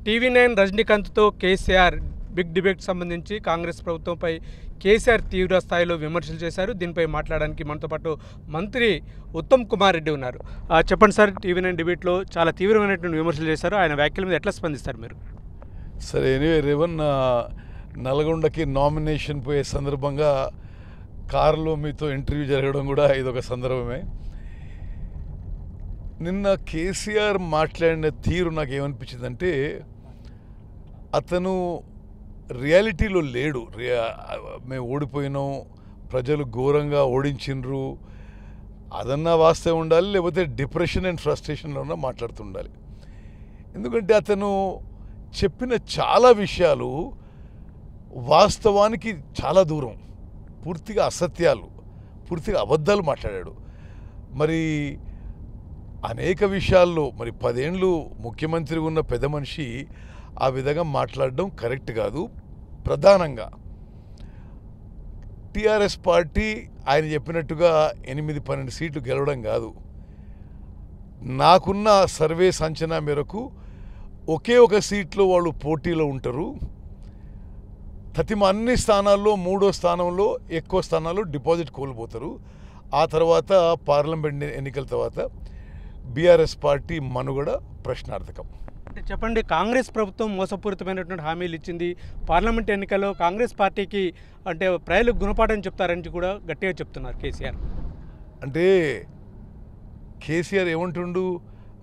TV9 రజనీకాంత్తో KCR big debate సంబంధించి కాంగ్రెస్ ప్రభుత్వంపై కేసీఆర్ తీవ్ర స్థాయిలో విమర్శలు చేశారు. దీనిపై మాట్లాడడానికి మనతో పాటు మంత్రి ఉత్తమ్ కుమార్ రెడ్డి ఉన్నారు. చెప్పండి సార్, టీవీ9 డిబేట్లో చాలా తీవ్రమైనటువంటి విమర్శలు చేశారు. ఆయన వ్యాఖ్యల మీద ఎట్లా స్పందిస్తారు మీరు? సరే, ఎనీవే రేవన్, నల్గొండకి నామినేషన్ పోయే సందర్భంగా కారులో మీతో ఇంటర్వ్యూ జరగడం కూడా ఇదొక సందర్భమే. నిన్న కేసీఆర్ మాట్లాడిన తీరు నాకు ఏమనిపించిందంటే, అతను రియాలిటీలో లేడు. మేము ఓడిపోయినాం, ప్రజలు ఘోరంగా ఓడించిండ్రు, అదన్నా వాస్తవం ఉండాలి, లేకపోతే డిప్రెషన్ అండ్ ఫ్రస్ట్రేషన్లో మాట్లాడుతుండాలి. ఎందుకంటే అతను చెప్పిన చాలా విషయాలు వాస్తవానికి చాలా దూరం, పూర్తిగా అసత్యాలు, పూర్తిగా అబద్ధాలు మాట్లాడాడు. మరి అనేక విషయాల్లో మరి 10 ఏళ్ళు ముఖ్యమంత్రి ఉన్న పెద్ద మనిషి ఆ విధంగా మాట్లాడడం కరెక్ట్ కాదు. ప్రధానంగా టీఆర్ఎస్ పార్టీ ఆయన చెప్పినట్టుగా 8-12 సీట్లు గెలవడం కాదు. నాకున్న సర్వే అంచనా మేరకు ఒకే ఒక సీట్లో వాళ్ళు పోటీలో ఉంటారు. అన్ని స్థానాల్లో 3వ స్థానంలో ఎక్కువ స్థానాల్లో డిపాజిట్ కోల్పోతారు. ఆ తర్వాత పార్లమెంట్ ఎన్నికల తర్వాత బీఆర్ఎస్ పార్టీ మనుగడ ప్రశ్నార్థకం. అంటే చెప్పండి, కాంగ్రెస్ ప్రభుత్వం మోసపూరితమైనటువంటి హామీలు ఇచ్చింది. పార్లమెంట్ ఎన్నికల్లో కాంగ్రెస్ పార్టీకి అంటే ప్రజలకు గుణపాఠం చెప్తారని కూడా గట్టిగా చెప్తున్నారు కేసీఆర్. అంటే కేసీఆర్ ఏమంటుండు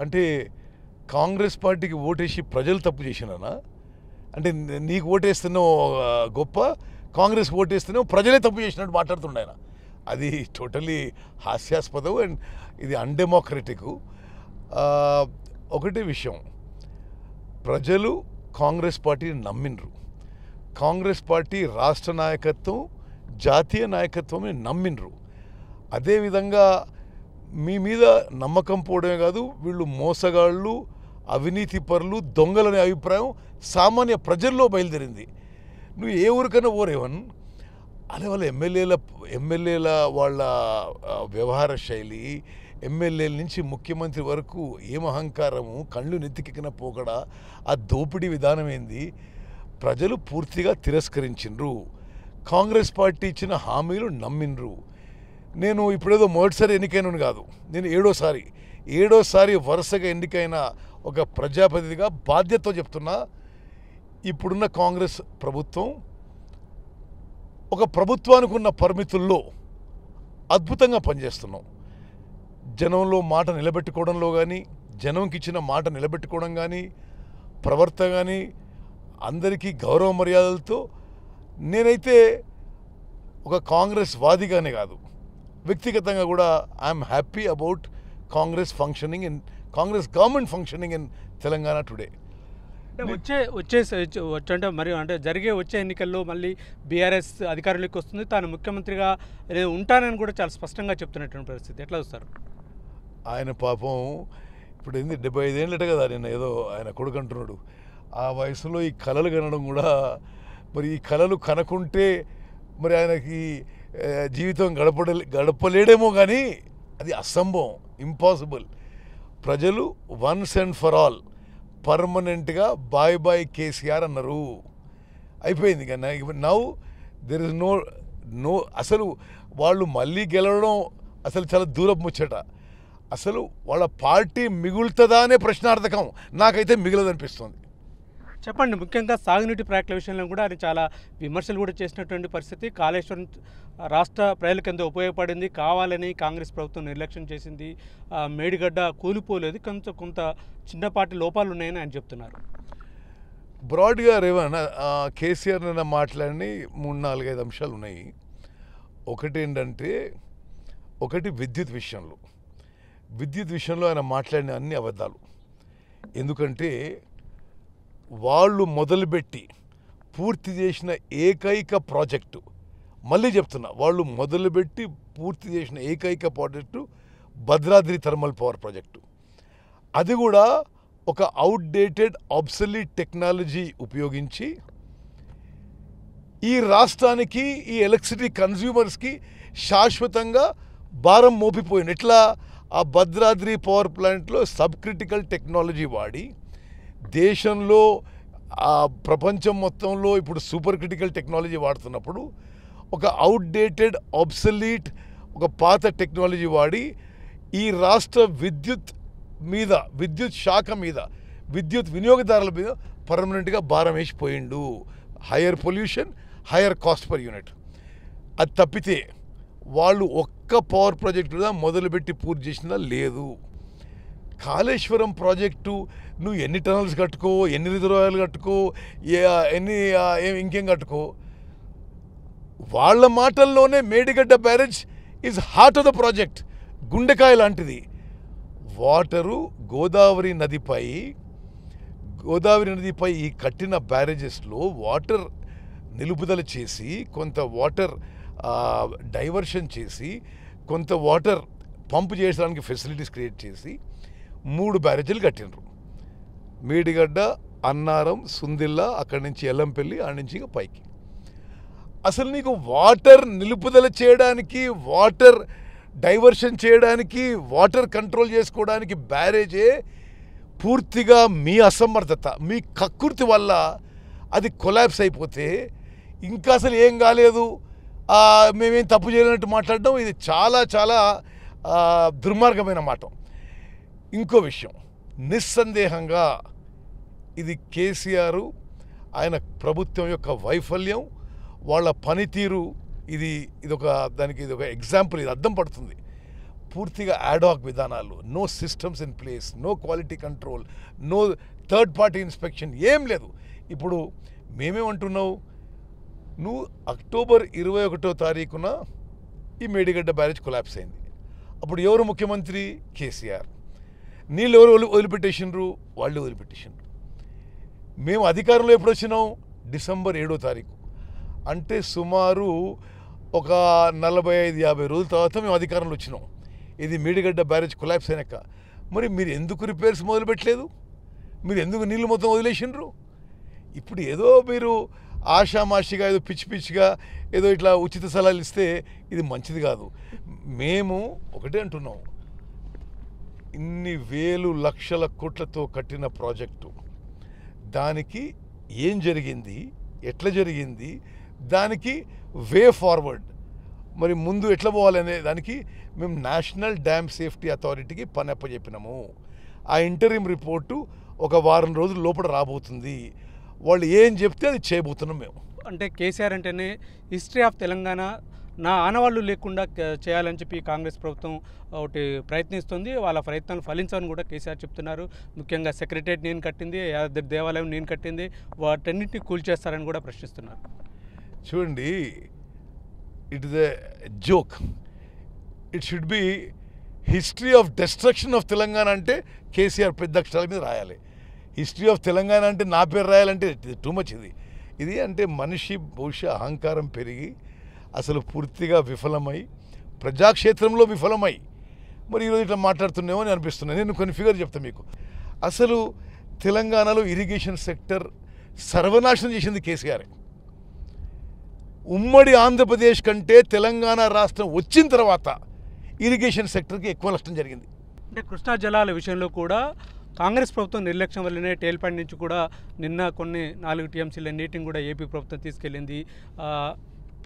అంటే, కాంగ్రెస్ పార్టీకి ఓటేసి ప్రజలు తప్పు చేసినానా? అంటే నీకు ఓటేస్తున్నావు గొప్ప, కాంగ్రెస్ ఓటేస్తున్నావు ప్రజలే తప్పు చేసినట్టు మాట్లాడుతుండే ఆయన. అది టోటలీ హాస్యాస్పదం అండ్ ఇది అన్డెమోక్రటిక్. ఒకటే విషయం, ప్రజలు కాంగ్రెస్ పార్టీని నమ్మిండ్రు. కాంగ్రెస్ పార్టీ రాష్ట్ర నాయకత్వం, జాతీయ నాయకత్వమే నమ్మిండ్రు. అదేవిధంగా మీ మీద నమ్మకం పోవడమే కాదు, వీళ్ళు మోసగాళ్ళు, అవినీతి పరులు, దొంగలనే అభిప్రాయం సామాన్య ప్రజల్లో బయలుదేరింది. నువ్వు ఏ ఊరికైనా ఓరేవన్ అదే వాళ్ళ ఎమ్మెల్యేల వాళ్ళ వ్యవహార శైలి, ఎమ్మెల్యేల నుంచి ముఖ్యమంత్రి వరకు ఏం అహంకారము, కళ్ళు నెత్తికెక్కిన పోకడ, ఆ దోపిడీ విధానం ఏంది, ప్రజలు పూర్తిగా తిరస్కరించిండ్రు. కాంగ్రెస్ పార్టీ ఇచ్చిన హామీలు నమ్మిండ్రు. నేను ఇప్పుడేదో మొదటిసారి ఎన్నికైనను కాదు, నేను ఏడోసారి వరుసగా ఎన్నికైన ఒక ప్రజాప్రతినిధిగా బాధ్యతతో చెప్తున్నా, ఇప్పుడున్న కాంగ్రెస్ ప్రభుత్వం ఒక ప్రభుత్వానికి ఉన్న పరిమితుల్లో అద్భుతంగా పనిచేస్తున్నాం. జనంలో మాట నిలబెట్టుకోవడంలో కానీ, జనంకి ఇచ్చిన మాట నిలబెట్టుకోవడం కానీ, ప్రవర్తన కానీ, అందరికీ గౌరవ మర్యాదలతో నేనైతే ఒక కాంగ్రెస్ వాదిగానే కాదు, వ్యక్తిగతంగా కూడా I'm happy about Congress functioning in Congress government functioning in Telangana today. వచ్చే ఎన్నికల్లో మళ్ళీ బీఆర్ఎస్ అధికారంలోకి వస్తుంది, తాను ముఖ్యమంత్రిగా ఉంటానని కూడా చాలా స్పష్టంగా చెప్తున్నటువంటి పరిస్థితి. ఎట్లా చూస్తారు? ఆయన పాపం ఇప్పుడు 75 ఏళ్ళట కదా, నిన్న ఏదో ఆయన కొడుకు అంటున్నాడు. ఆ వయసులో ఈ కళలు కనడం కూడా, మరి ఈ కళలు కనకుంటే మరి ఆయనకి జీవితం గడపలేడేమో, కానీ అది అసంభవం, ఇంపాసిబుల్. ప్రజలు వన్స్ అండ్ ఫర్ ఆల్ పర్మనెంట్గా బాయ్ కేసీఆర్ అన్నారు. అయిపోయింది. కానీ నౌ దెర్ ఇస్ నో అసలు వాళ్ళు మళ్ళీ గెలవడం అసలు చాలా దూరం ముచ్చట. అసలు వాళ్ళ పార్టీ మిగులుతుందా అనే ప్రశ్నార్థకం నాకైతే మిగలదనిపిస్తుంది. చెప్పండి, ముఖ్యంగా సాగునీటి ప్రాజెక్టుల విషయంలో కూడా ఆయన చాలా విమర్శలు కూడా చేసినటువంటి పరిస్థితి. కాళేశ్వరం రాష్ట్ర ప్రజలకు ఎంతో ఉపయోగపడింది, కావాలని కాంగ్రెస్ ప్రభుత్వం నిర్లక్ష్యం చేసింది, మేడిగడ్డ కూలిపోలేదు, కొంత చిన్నపాటి లోపాలు ఉన్నాయని ఆయన చెప్తున్నారు. బ్రాడ్గా రేవన్, కేసీఆర్ నిన్న మాట్లాడి 3-4-5 అంశాలు ఉన్నాయి. ఒకటేంటంటే, విద్యుత్ విషయంలో ఆయన మాట్లాడిన అన్ని అబద్ధాలు. ఎందుకంటే వాళ్ళు మొదలుపెట్టి పూర్తి చేసిన ఏకైక ప్రాజెక్టు, మళ్ళీ చెప్తున్నా, వాళ్ళు మొదలుపెట్టి పూర్తి చేసిన ఏకైక project Bhadradri thermal power project. అది కూడా ఒక అవుట్డేటెడ్ ఆబ్సలీట్ టెక్నాలజీ ఉపయోగించి ఈ రాష్ట్రానికి, ఈ ఎలక్ట్రిసిటీ కన్జ్యూమర్స్కి శాశ్వతంగా భారం మోపిపోయింది. ఎట్లా? ఆ భద్రాద్రి పవర్ ప్లాంట్లో సబ్ క్రిటికల్ టెక్నాలజీ వాడి దేశంలో ప్రపంచం మొత్తంలో ఇప్పుడు సూపర్ క్రిటికల్ టెక్నాలజీ వాడుతున్నప్పుడు ఒక అవుట్డేటెడ్ ఆబ్సలీట్ ఒక పాత టెక్నాలజీ వాడి ఈ రాష్ట్ర విద్యుత్ శాఖ మీద విద్యుత్ వినియోగదారుల మీద పర్మనెంట్గా భారం వేసిపోయిండు. Higher pollution, higher cost per unit. అది తప్పితే వాళ్ళు ఒక్క పవర్ ప్రాజెక్టుగా మొదలుపెట్టి పూర్తి చేసినా లేదు. కాళేశ్వరం ప్రాజెక్టు నువ్వు ఎన్ని టనల్స్ కట్టుకో, ఎన్ని రిజర్వాయర్లు కట్టుకో, ఇంకేం కట్టుకో, వాళ్ళ మాటల్లోనే Medigadda barrage is heart of the project, గుండెకాయ లాంటిది. వాటరు గోదావరి నదిపై ఈ కట్టిన బ్యారేజెస్లో వాటర్ నిలుపుదల చేసి, కొంత వాటర్ డైవర్షన్ చేసి, కొంత వాటర్ పంప్ చేయడానికి ఫెసిలిటీస్ క్రియేట్ చేసి 3 బ్యారేజీలు కట్టినరు. మేడిగడ్డ, అన్నారం, సుందిల్ల, అక్కడి నుంచి ఎల్లంపల్లి, ఆడ నుంచి ఇక పైకి. అసలు నీకు వాటర్ నిలుపుదల చేయడానికి, వాటర్ డైవర్షన్ చేయడానికి, వాటర్ కంట్రోల్ చేసుకోవడానికి బ్యారేజే పూర్తిగా మీ అసమర్థత, మీ కక్కుర్తి వల్ల అది కొలాప్స్ అయిపోతే ఇంకా అసలు ఏం కాలేదు, మేమేం తప్పు చేయలేనట్టు మాట్లాడడం ఇది చాలా చాలా దుర్మార్గమైన మాట. ఇంకో విషయం, నిస్సందేహంగా ఇది కేసీఆర్ ఆయన ప్రభుత్వం యొక్క వైఫల్యం, వాళ్ళ పనితీరు, దానికి ఇది ఒక ఎగ్జాంపుల్, ఇది అద్దం పడుతుంది. పూర్తిగా యాడాక్ విధానాలు, no systems in place, no quality control, no third party inspection, ఏం లేదు. ఇప్పుడు మేమేమంటున్నావు, నువ్వు అక్టోబర్ 21వ తారీఖున ఈ మేడిగడ్డ బ్యారేజ్ కొలాప్స్ అయింది. అప్పుడు ఎవరు ముఖ్యమంత్రి? కేసీఆర్. నీళ్ళు ఎవరు వదిలిపెట్టేసినారు? వాళ్ళు వదిలిపెట్టేసినారు. మేము అధికారంలో ఎప్పుడు వచ్చినాం? డిసెంబర్ 7వ తారీఖు. అంటే సుమారు ఒక 45-50 రోజుల తర్వాత మేము అధికారంలో వచ్చినాం. ఇది మేడిగడ్డ బ్యారేజ్ కొలాప్స్ అయినాక. మరి మీరు ఎందుకు రిపేర్స్ మొదలుపెట్టలేదు? మీరు ఎందుకు నీళ్ళు మొత్తం వదిలేసినారు? ఇప్పుడు ఏదో మీరు ఆషామాషిగా, ఏదో పిచ్చిగా ఏదో ఇట్లా ఉచిత సలహాలు ఇస్తే ఇది మంచిది కాదు. మేము ఒకటే అంటున్నాం, ఇన్ని వేలు లక్షల కోట్లతో కట్టిన ప్రాజెక్టు, దానికి ఏం జరిగింది, ఎట్లా జరిగింది, దానికి వే ఫార్వర్డ్, మరి ముందు ఎట్లా పోవాలనే దానికి మేము నేషనల్ డ్యామ్ సేఫ్టీ అథారిటీకి పని అప్పచెప్పినాము. ఆ ఇంటరిమ్ రిపోర్టు ఒక వారం రోజుల లోపల రాబోతుంది. వాళ్ళు ఏం చెప్తే అది చేయబోతున్నాం మేము. అంటే కేసీఆర్ అంటేనే హిస్టరీ ఆఫ్ తెలంగాణ నా ఆనవాళ్ళు లేకుండా చేయాలని చెప్పి కాంగ్రెస్ ప్రభుత్వం ఒకటి ప్రయత్నిస్తుంది. వాళ్ళ ప్రయత్నాలు ఫలించని కూడా కేసీఆర్ చెప్తున్నారు. ముఖ్యంగా సెక్రటరియట్ నేను కట్టింది, యాదాద్రి దేవాలయం నేను కట్టింది, వాటన్నిటిని కూల్చేస్తారని కూడా ప్రశ్నిస్తున్నారు. చూడండి, it is a joke. It should be history of destruction of Telangana అంటే కేసీఆర్ పెద్ద అక్షరాల మీద రాయాలి. హిస్టరీ ఆఫ్ తెలంగాణ అంటే నా పేరు రాయాలంటే టూ మచ్. ఇది అంటే మనిషి బహుశా అహంకారం పెరిగి అసలు పూర్తిగా విఫలమై, ప్రజాక్షేత్రంలో విఫలమై మరి ఈరోజు ఇట్లా మాట్లాడుతున్నామో అని అనిపిస్తున్నాయి. నేను కొన్ని ఫిగర్ చెప్తాను మీకు. అసలు తెలంగాణలో ఇరిగేషన్ సెక్టర్ సర్వనాశనం చేసింది కేసీఆర్. ఉమ్మడి ఆంధ్రప్రదేశ్ కంటే తెలంగాణ రాష్ట్రం వచ్చిన తర్వాత ఇరిగేషన్ సెక్టర్కి ఎక్కువ నష్టం జరిగింది. అంటే కృష్ణా జలాల విషయంలో కూడా కాంగ్రెస్ ప్రభుత్వం నిర్లక్ష్యం వల్లనే టేల్పాండ్ నుంచి కూడా నిన్న కొన్ని 4 టీఎంసీల నీటిని కూడా ఏపీ ప్రభుత్వం తీసుకెళ్ళింది.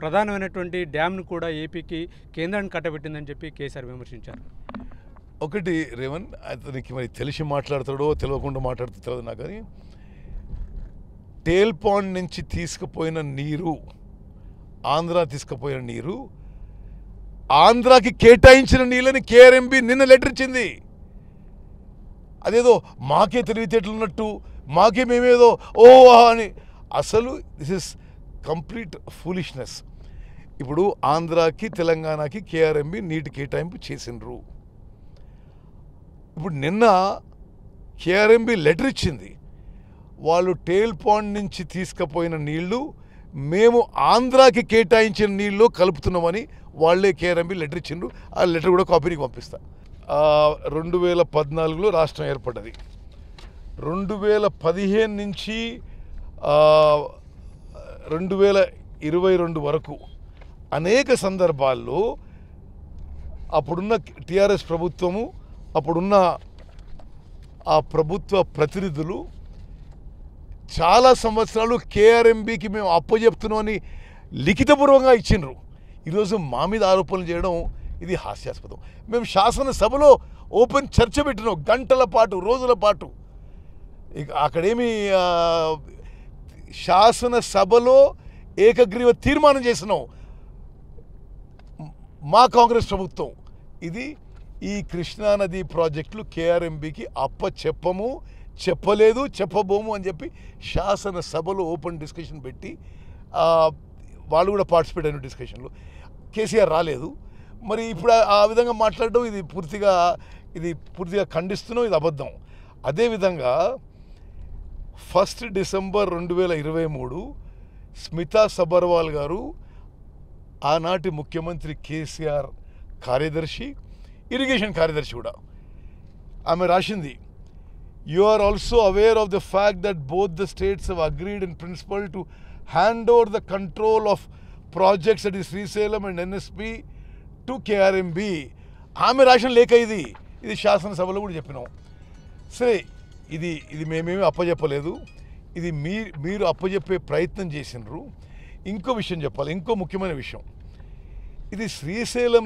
ప్రధానమైనటువంటి డ్యామ్ను కూడా ఏపీకి కేంద్రాన్ని కట్టబెట్టిందని చెప్పి కేసీఆర్ విమర్శించారు. ఒకటి రేవన్, అతనికి మరి తెలిసి మాట్లాడతాడో తెలియకుండా మాట్లాడుతూ తెలియదు నాకు, కానీ టేల్పాండ్ నుంచి తీసుకుపోయిన నీరు, ఆంధ్ర తీసుకుపోయిన నీరు, ఆంధ్రాకి కేటాయించిన నీళ్ళని కేఆర్ఎంబి నిన్న లెటర్ ఇచ్చింది. అదేదో మాకే తెలివితేటలు ఉన్నట్టు, మాకే మేమేదో అని. అసలు దిస్ ఇస్ కంప్లీట్ ఫూలిష్నెస్. ఇప్పుడు ఆంధ్రాకి తెలంగాణకి కేఆర్ఎంబి నీటి కేటాయింపు చేసిండ్రు. ఇప్పుడు నిన్న కేఆర్ఎంబి లెటర్ ఇచ్చింది, వాళ్ళు టేల్పాండ్ నుంచి తీసుకుపోయిన నీళ్లు మేము ఆంధ్రాకి కేటాయించిన నీళ్ళు కలుపుతున్నామని వాళ్ళే కేఆర్ఎంబి లెటర్ ఇచ్చిండ్రు. ఆ లెటర్ కూడా కాపీకి పంపిస్తా. 2014లో రాష్ట్రం ఏర్పడ్డది. 2015 నుంచి 2022 వరకు అనేక సందర్భాల్లో అప్పుడున్న టీఆర్ఎస్ ప్రభుత్వము, అప్పుడున్న ఆ ప్రభుత్వ ప్రతినిధులు చాలా సంవత్సరాలు కేఆర్ఎంబీకి మేము అప్పచెప్తున్నామని లిఖితపూర్వకంగా ఇచ్చిండ్రు. ఈరోజు మా మీద ఆరోపణలు చేయడం ఇది హాస్యాస్పదం. మేము శాసనసభలో ఓపెన్ చర్చ పెట్టినాం, గంటల పాటు, రోజుల పాటు. ఇక అక్కడేమి శాసనసభలో ఏకగ్రీవ తీర్మానం చేసినాం మా కాంగ్రెస్ ప్రభుత్వం. ఇది ఈ కృష్ణానది ప్రాజెక్టులు కేఆర్ఎంబీకి చెప్పలేదు, చెప్పబోము అని చెప్పి శాసనసభలో ఓపెన్ డిస్కషన్ పెట్టి వాళ్ళు కూడా పార్టిసిపేట్ అయిన డిస్కషన్లో కేసీఆర్ రాలేదు. మరి ఇప్పుడు ఆ విధంగా మాట్లాడడం ఇది పూర్తిగా ఖండిస్తున్నాం, ఇది అబద్ధం. అదేవిధంగా 1 డిసెంబర్ 2023 స్మితా సబర్వాల్ గారు, ఆనాటి ముఖ్యమంత్రి కేసీఆర్ కార్యదర్శి, ఇరిగేషన్ కార్యదర్శి కూడా, ఆమె రాసింది, "You are also aware of the fact that both the states have agreed in principle to hand over the control of projects at Srisalem and NSP to KRMB." ఆమె రాసిన లేఖ ఇది శాసనసభలో కూడా చెప్పినాం. సరే, ఇది మేమేమి అప్పచెప్పలేదు, ఇది మీరు అప్పచెప్పే ప్రయత్నం చేసినారు. ఇంకో విషయం చెప్పాలి, ఇంకో ముఖ్యమైన విషయం. ఇది శ్రీశైలం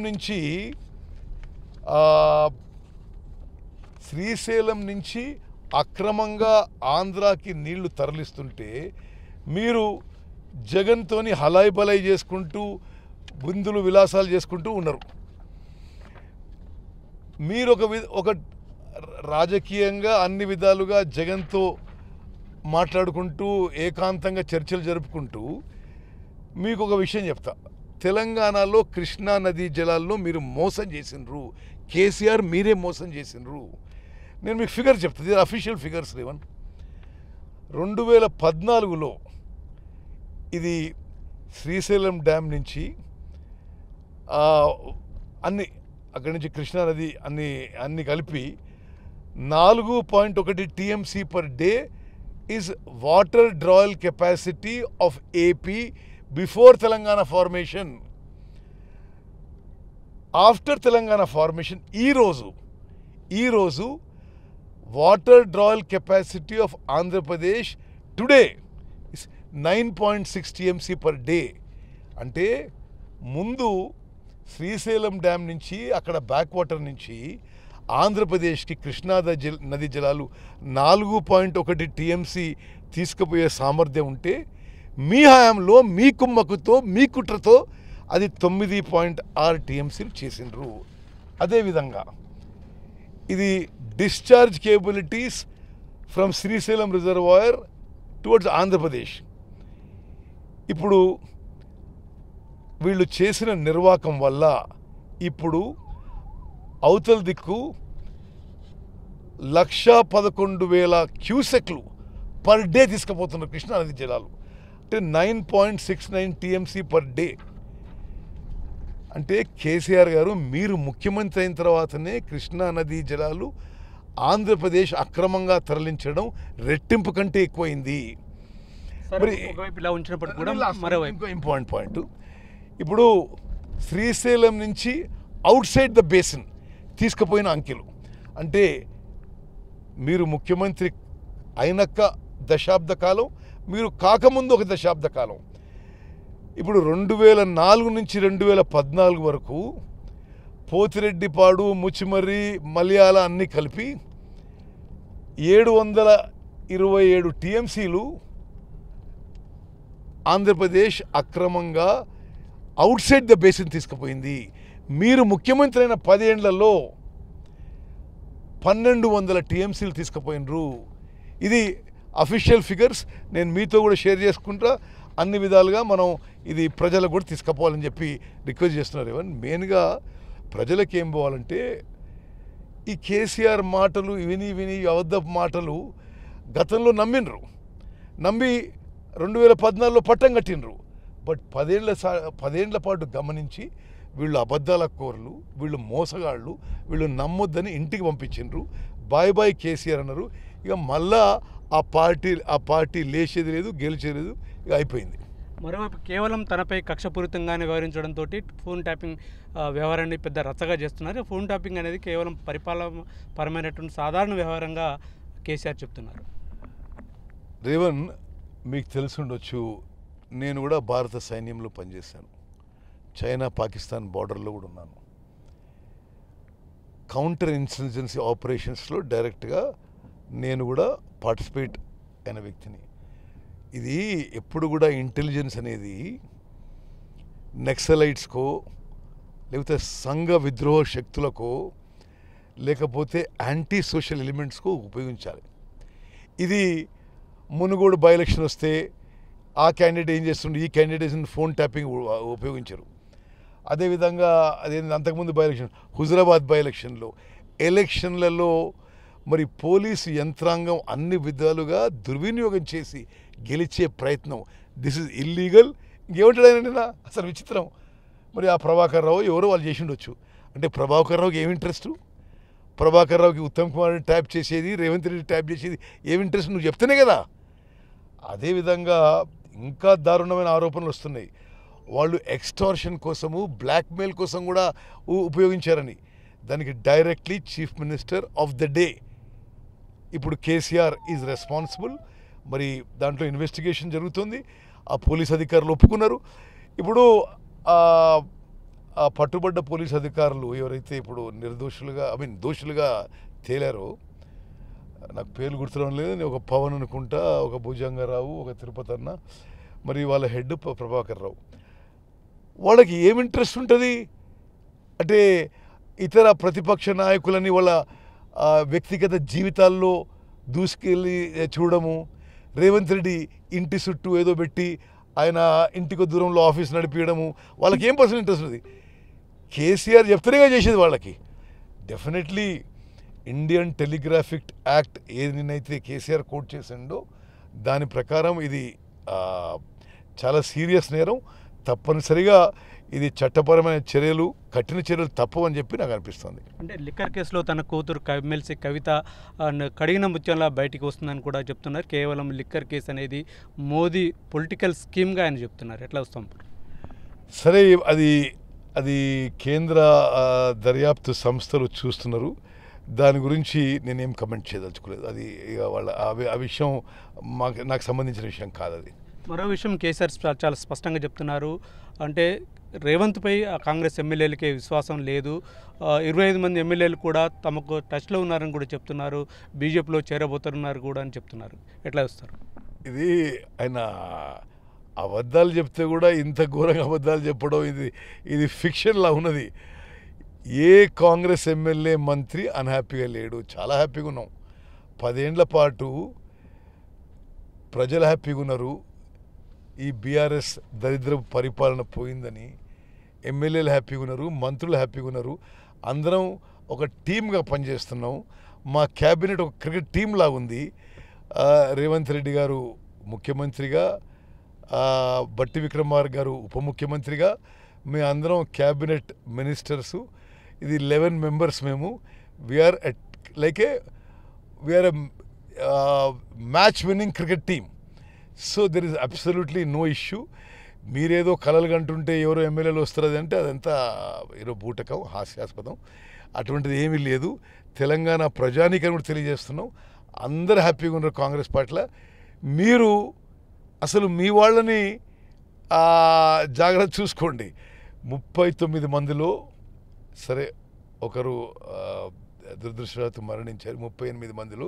నుంచి అక్రమంగా ఆంధ్రాకి నీళ్లు తరలిస్తుంటే మీరు జగన్తోని హలాయి బలాయి చేసుకుంటూ విందులు విలాసాలు చేసుకుంటూ ఉన్నారు. మీరు ఒక రాజకీయంగా అన్ని విధాలుగా జగన్తో మాట్లాడుకుంటూ ఏకాంతంగా చర్చలు జరుపుకుంటూ, మీకు ఒక విషయం చెప్తా, తెలంగాణలో కృష్ణా నదీ జలాల్లో మీరు మోసం చేసినారు. కేసీఆర్ మీరే మోసం చేసినారు. నేను మీకు ఫిగర్ చెప్తాను, ఇది అఫీషియల్ ఫిగర్స్ రేవన్. 2014లో ఇది శ్రీశైలం డ్యామ్ నుంచి అక్కడి నుంచి కృష్ణానది అన్ని కలిపి 4.1 TMC per day is water drawal capacity of AP before Telangana formation. After Telangana formation ఈరోజు water drawal capacity of Andhra Pradesh today is 9.6 TMC per day. అంటే ముందు శ్రీశైలం డ్యామ్ నుంచి, అక్కడ బ్యాక్ వాటర్ నుంచి ఆంధ్రప్రదేశ్కి కృష్ణా నది జలాలు 4.1 TMC తీసుకుపోయే సామర్థ్యం ఉంటే, మీ హయాంలో మీ కుమ్మకుతో మీ కుట్రతో అది 9.6 TMC చేసిండ్రు. అదేవిధంగా ఇది discharge capabilities from Srisailam reservoir towards Andhra Pradesh. ఇప్పుడు వీళ్ళు చేసిన నిర్వాకం వల్ల ఇప్పుడు అవతల దిక్కు 1,11,000 క్యూసెక్లు పర్ డే తీసుకుపోతున్నారు కృష్ణానది జలాలు. అంటే 9.69 TMC పర్ డే. అంటే కేసీఆర్ గారు, మీరు ముఖ్యమంత్రి అయిన తర్వాతనే కృష్ణానది జలాలు ఆంధ్రప్రదేశ్ అక్రమంగా తరలించడం రెట్టింపు కంటే ఎక్కువైంది. మరి ఇంకో ఇంపార్టెంట్ పాయింట్, ఇప్పుడు శ్రీశైలం నుంచి అవుట్ సైడ్ ద బేసిన్ తీసుకుపోయిన అంకెలు, అంటే మీరు ముఖ్యమంత్రి అయినాక దశాబ్ద కాలం, మీరు కాకముందు ఒక దశాబ్ద కాలం. ఇప్పుడు 2004 నుంచి 2014 వరకు పోతిరెడ్డిపాడు, ముచ్చిమర్రి, మలయాళ అన్నీ కలిపి 727 TMCలు ఆంధ్రప్రదేశ్ అక్రమంగా అవుట్ సైడ్ ద బేసిన్ తీసుకుపోయింది. మీరు ముఖ్యమంత్రి అయిన 10 ఏళ్లలో 1,200 TMCలు తీసుకుపోయినరు. ఇది అఫీషియల్ ఫిగర్స్, నేను మీతో కూడా షేర్ చేసుకుంటా. అన్ని విధాలుగా మనం ఇది ప్రజలకు కూడా తీసుకుపోవాలని చెప్పి రిక్వెస్ట్ చేస్తున్నారు. ఏమని మెయిన్గా ప్రజలకు ఏం పోవాలంటే, ఈ కేసీఆర్ మాటలు విని అబద్ధపు మాటలు గతంలో నమ్మి 2014లో పట్టం కట్టినరు. బట్ 10 ఏళ్ల పాటు గమనించి వీళ్ళు అబద్ధాల కోరలు, వీళ్ళు మోసగాళ్ళు, వీళ్ళు నమ్మొద్దని ఇంటికి పంపించిండ్రు. బాయ్ కేసీఆర్ అన్నారు. ఇక మళ్ళా ఆ పార్టీ లేచేది లేదు, గెలిచేది లేదు, ఇక అయిపోయింది. మరోవైపు కేవలం తనపై కక్షపూరితంగానే వ్యవహరించడంతో ఫోన్ ట్యాపింగ్ వ్యవహారాన్ని పెద్ద రచ్చగా చేస్తున్నారు. ఫోన్ ట్యాపింగ్ అనేది కేవలం పరిపాలన పరమైనటువంటి సాధారణ వ్యవహారంగా కేసీఆర్ చెప్తున్నారు. రేవన్, మీకు తెలిసి ఉండొచ్చు, నేను కూడా భారత సైన్యంలో పనిచేశాను. చైనా పాకిస్తాన్ బార్డర్లో కూడా ఉన్నాను. కౌంటర్ ఇన్సర్జెన్సీ ఆపరేషన్స్లో డైరెక్ట్గా నేను కూడా పార్టిసిపేట్ అయిన వ్యక్తిని. ఇది ఎప్పుడు కూడా ఇంటెలిజెన్స్ అనేది నక్సలైట్స్కో, లేకపోతే సంఘ విద్రోహ శక్తులకో, లేకపోతే యాంటీ సోషల్ ఎలిమెంట్స్కో ఉపయోగించాలి. ఇది మునుగోడు బై ఎలక్షన్ వస్తే ఆ క్యాండిడేట్ ఏం చేస్తుండే, ఈ క్యాండిడేట్ని ఫోన్ ట్యాపింగ్ ఉపయోగించరు. అదేవిధంగా అంతకుముందు బై ఎలక్షన్, హుజరాబాద్ బై ఎలక్షన్లలో మరి పోలీసు యంత్రాంగం అన్ని విధాలుగా దుర్వినియోగం చేసి గెలిచే ప్రయత్నం. This is illegal. ఇంకేమంటాడు నా అసలు విచిత్రం. మరి ఆ ప్రభాకర్ రావు ఎవరో వాళ్ళు చేసి ఉండొచ్చు. అంటే ప్రభాకర్ రావుకి ఏమి ఇంట్రెస్టు? ప్రభాకర్ రావుకి ఉత్తమ్ కుమార్ రెడ్డి ట్యాప్ చేసేది, రేవంత్ రెడ్డి ట్యాప్ చేసేది ఏమి ఇంట్రెస్ట్? నువ్వు చెప్తేనే కదా. అదేవిధంగా ఇంకా దారుణమైన ఆరోపణలు వస్తున్నాయి. వాళ్ళు ఎక్స్టార్షన్ కోసము, బ్లాక్మెయిల్ కోసం కూడా ఉపయోగించారని. దానికి directly chief minister of the day ఇప్పుడు కేసీఆర్ ఈజ్ రెస్పాన్సిబుల్. మరి దాంట్లో ఇన్వెస్టిగేషన్ జరుగుతుంది. ఆ పోలీస్ అధికారులు ఒప్పుకున్నారు. ఇప్పుడు ఆ పట్టుబడ్డ పోలీస్ అధికారులు ఎవరైతే ఇప్పుడు దోషులుగా తేలారో, నాకు పేర్లు గుర్తురావడం లేదు. ఒక పవన్ అనుకుంటా, ఒక భుజంగారావు, ఒక తిరుపతి అన్న, మరి వాళ్ళ హెడ్ ప్రభాకర్ రావు. వాళ్ళకి ఏం ఇంట్రెస్ట్ ఉంటుంది అంటే ఇతర ప్రతిపక్ష నాయకులని వాళ్ళ వ్యక్తిగత జీవితాల్లో దూసుకెళ్ళి చూడము, రేవంత్ రెడ్డి ఇంటి చుట్టూ ఏదో పెట్టి ఆయన ఇంటికి దూరంలో ఆఫీస్ నడిపించడము, వాళ్ళకి ఏం పర్సనల్ ఇంట్రెస్ట్ ఉంది? కేసీఆర్ చెప్తేనే చేసేది వాళ్ళకి. డెఫినెట్లీ ఇండియన్ టెలిగ్రాఫిక్ యాక్ట్ ఏదైతే కేసీఆర్ కోట్ చేసిండో దాని ప్రకారం ఇది చాలా సీరియస్ నేరం. తప్పనిసరిగా ఇది చట్టపరమైన చర్యలు, కఠిన చర్యలు తప్పవని చెప్పి నాకు అనిపిస్తుంది. అంటే లిక్కర్ కేసులో తన కూతురు ఎమ్మెల్సీ కవిత కడిగిన ముత్యంలా బయటికి వస్తుందని కూడా చెప్తున్నారు. కేవలం లిక్కర్ కేసు అనేది మోదీ పొలిటికల్ స్కీమ్గా ఆయన చెప్తున్నారు. ఎట్లా వస్తాం? సరే, అది కేంద్ర దర్యాప్తు సంస్థలు చూస్తున్నారు. దాని గురించి నేనేం కమెంట్ చేయదలుచుకోలేదు. అది ఇక వాళ్ళ ఆ విషయం నాకు సంబంధించిన విషయం కాదు. అది మరో విషయం కేసీఆర్ చాలా స్పష్టంగా చెప్తున్నారు. అంటే రేవంత్పై కాంగ్రెస్ ఎమ్మెల్యేలకే విశ్వాసం లేదు, 25 మంది ఎమ్మెల్యేలు కూడా తమకు టచ్లో ఉన్నారని కూడా చెప్తున్నారు, బీజేపీలో చేరబోతున్నారు కూడా అని చెప్తున్నారు. ఎట్లా వస్తారు? ఇది ఆయన అబద్ధాలు చెప్తే కూడా ఇంత ఘోరంగా అబద్ధాలు చెప్పడం ఇది ఫిక్షన్లా ఉన్నది. ఏ కాంగ్రెస్ ఎమ్మెల్యే మంత్రి అన్హ్యాపీగా లేడు. చాలా హ్యాపీగా ఉన్నాం. 10 ఏళ్ల పాటు ప్రజలు హ్యాపీగా ఉన్నారు. ఈ బీఆర్ఎస్ దరిద్రపు పరిపాలన పోయిందని ఎమ్మెల్యేలు హ్యాపీగా ఉన్నారు, మంత్రులు హ్యాపీగా ఉన్నారు. అందరం ఒక టీమ్గా పనిచేస్తున్నాం. మా క్యాబినెట్ ఒక క్రికెట్ టీం లాగా ఉంది. రేవంత్ రెడ్డి గారు ముఖ్యమంత్రిగా, బట్టి విక్రమార్క గారు ఉప ముఖ్యమంత్రిగా, మేము అందరం క్యాబినెట్ మినిస్టర్సు. ఇది 11 మెంబర్స్. మేము we are a match winning cricket team. So there is absolutely no issue. మీరేదో కలలు కంటుంటే ఎవరో ఎమ్మెల్యేలు వస్తారు అంటే అదంతా ఏదో బూటకం, హాస్యాస్పదం. అటువంటిది ఏమీ లేదు. తెలంగాణ ప్రజానీకరణ కూడా తెలియజేస్తున్నాం. అందరూ హ్యాపీగా ఉన్నారు కాంగ్రెస్ పార్టీలో. మీరు అసలు మీ వాళ్ళని జాగ్రత్త చూసుకోండి. 39 మందిలో సరే ఒకరు దురదృష్టవశాత్తు మరణించారు. 38 మందిలో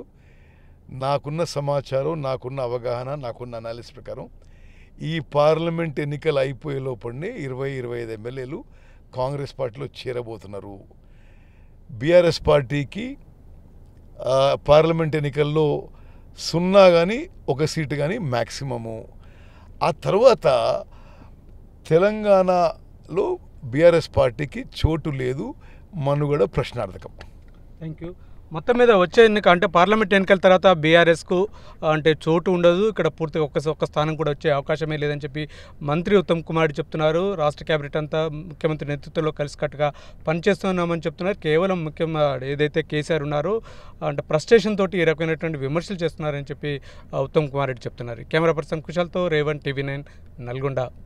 నాకున్న సమాచారం, నాకున్న అవగాహన, నాకున్న అనాలిసిస్ ప్రకారం ఈ పార్లమెంట్ ఎన్నికలు అయిపోయే లోపలనే 20-25 ఎమ్మెల్యేలు కాంగ్రెస్ పార్టీలో చేరబోతున్నారు. బీఆర్ఎస్ పార్టీకి పార్లమెంట్ ఎన్నికల్లో 0 కానీ 1 సీటు కానీ మ్యాక్సిమము. ఆ తర్వాత తెలంగాణలో బీఆర్ఎస్ పార్టీకి చోటు లేదు, మనుగడ ప్రశ్నార్థకం. Thank you. మొత్తం మీద వచ్చే ఎన్నిక అంటే పార్లమెంట్ ఎన్నికల తర్వాత బీఆర్ఎస్కు అంటే చోటు ఉండదు, ఇక్కడ పూర్తిగా ఒక్క స్థానం కూడా వచ్చే అవకాశమే లేదని చెప్పి మంత్రి ఉత్తమ్ కుమార్ రెడ్డి చెప్తున్నారు. రాష్ట్ర క్యాబినెట్ అంతా ముఖ్యమంత్రి నేతృత్వంలో కలిసికట్టుగా పనిచేస్తున్నామని చెప్తున్నారు. కేవలం ముఖ్యంగా ఏదైతే కేసీఆర్ ఉన్నారో అంటే ఫ్రస్ట్రేషన్ తోటి ఈ రకమైనటువంటి విమర్శలు చేస్తున్నారని చెప్పి ఉత్తమ్ కుమార్ రెడ్డి చెప్తున్నారు. Camera person కుశాల్తో Revan, TV9 Nalgonda.